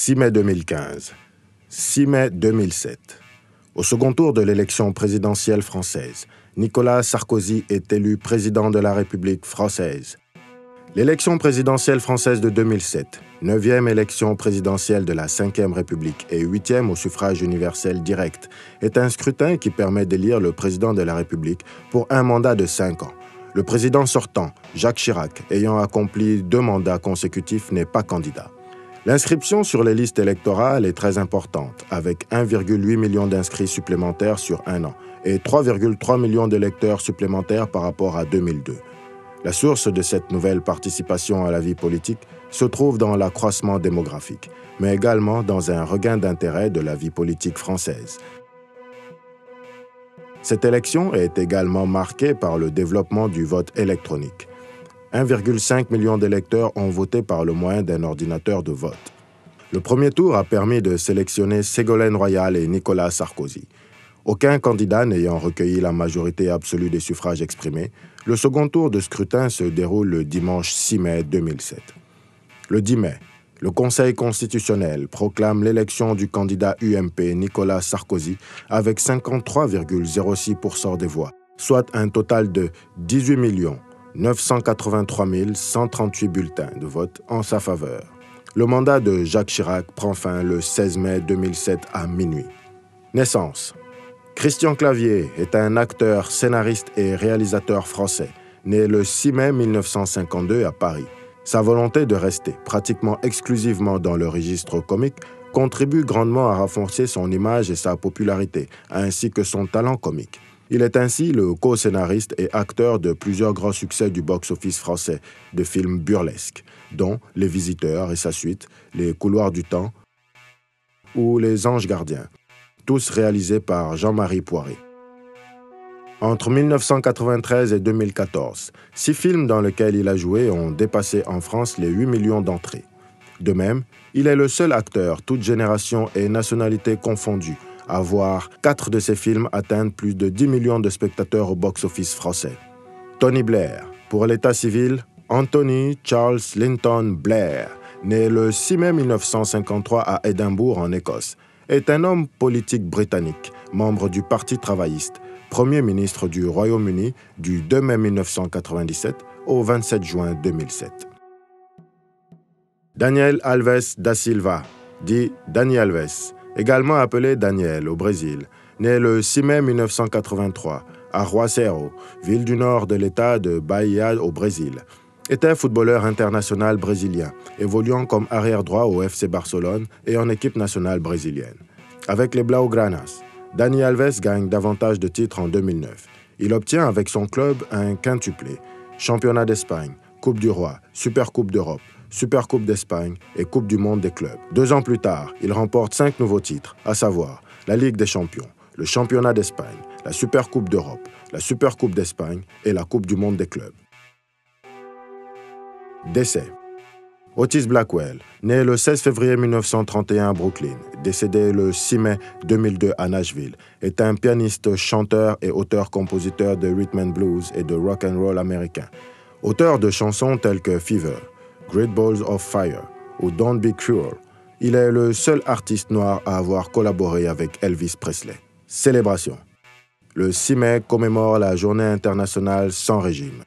6 mai 2015, 6 mai 2007. Au second tour de l'élection présidentielle française, Nicolas Sarkozy est élu président de la République française. L'élection présidentielle française de 2007, 9e élection présidentielle de la 5e République et 8e au suffrage universel direct, est un scrutin qui permet d'élire le président de la République pour un mandat de 5 ans. Le président sortant, Jacques Chirac, ayant accompli 2 mandats consécutifs, n'est pas candidat. L'inscription sur les listes électorales est très importante, avec 1,8 million d'inscrits supplémentaires sur un an et 3,3 millions d'électeurs supplémentaires par rapport à 2002. La source de cette nouvelle participation à la vie politique se trouve dans l'accroissement démographique, mais également dans un regain d'intérêt de la vie politique française. Cette élection est également marquée par le développement du vote électronique. 1,5 million d'électeurs ont voté par le moyen d'un ordinateur de vote. Le premier tour a permis de sélectionner Ségolène Royal et Nicolas Sarkozy. Aucun candidat n'ayant recueilli la majorité absolue des suffrages exprimés, le second tour de scrutin se déroule le dimanche 6 mai 2007. Le 10 mai, le Conseil constitutionnel proclame l'élection du candidat UMP Nicolas Sarkozy avec 53,06% des voix, soit un total de 18 983 138 bulletins de vote en sa faveur. Le mandat de Jacques Chirac prend fin le 16 mai 2007 à minuit. Naissance. Christian Clavier est un acteur, scénariste et réalisateur français, né le 6 mai 1952 à Paris. Sa volonté de rester pratiquement exclusivement dans le registre comique contribue grandement à renforcer son image et sa popularité, ainsi que son talent comique. Il est ainsi le co-scénariste et acteur de plusieurs grands succès du box-office français, de films burlesques, dont Les Visiteurs et sa suite, Les Couloirs du Temps ou Les Anges Gardiens, tous réalisés par Jean-Marie Poiré. Entre 1993 et 2014, 6 films dans lesquels il a joué ont dépassé en France les 8 millions d'entrées. De même, il est le seul acteur, toute génération et nationalité confondues, à voir 4 de ses films atteindre plus de 10 millions de spectateurs au box-office français. Tony Blair. Pour l'état civil, Anthony Charles Linton Blair, né le 6 mai 1953 à Édimbourg, en Écosse, est un homme politique britannique, membre du Parti travailliste, Premier ministre du Royaume-Uni du 2 mai 1997 au 27 juin 2007. Daniel Alves da Silva, dit Dani Alves, également appelé Daniel au Brésil, né le 6 mai 1983 à Juazeiro, ville du nord de l'État de Bahia au Brésil, est un footballeur international brésilien, évoluant comme arrière-droit au FC Barcelone et en équipe nationale brésilienne. Avec les Blaugranas, Dani Alves gagne davantage de titres en 2009. Il obtient avec son club un quintuplé, Championnat d'Espagne, Coupe du Roi, Supercoupe d'Europe, Supercoupe d'Espagne et Coupe du Monde des clubs. 2 ans plus tard, il remporte 5 nouveaux titres, à savoir la Ligue des Champions, le Championnat d'Espagne, la Supercoupe d'Europe, la Supercoupe d'Espagne et la Coupe du Monde des clubs. Décès. Otis Blackwell, né le 16 février 1931 à Brooklyn, décédé le 6 mai 2002 à Nashville, est un pianiste, chanteur et auteur-compositeur de rhythm and blues et de rock and roll américain. Auteur de chansons telles que Fever, Great Balls of Fire ou Don't Be Cruel, il est le seul artiste noir à avoir collaboré avec Elvis Presley. Célébration. Le 6 mai commémore la Journée internationale sans régime.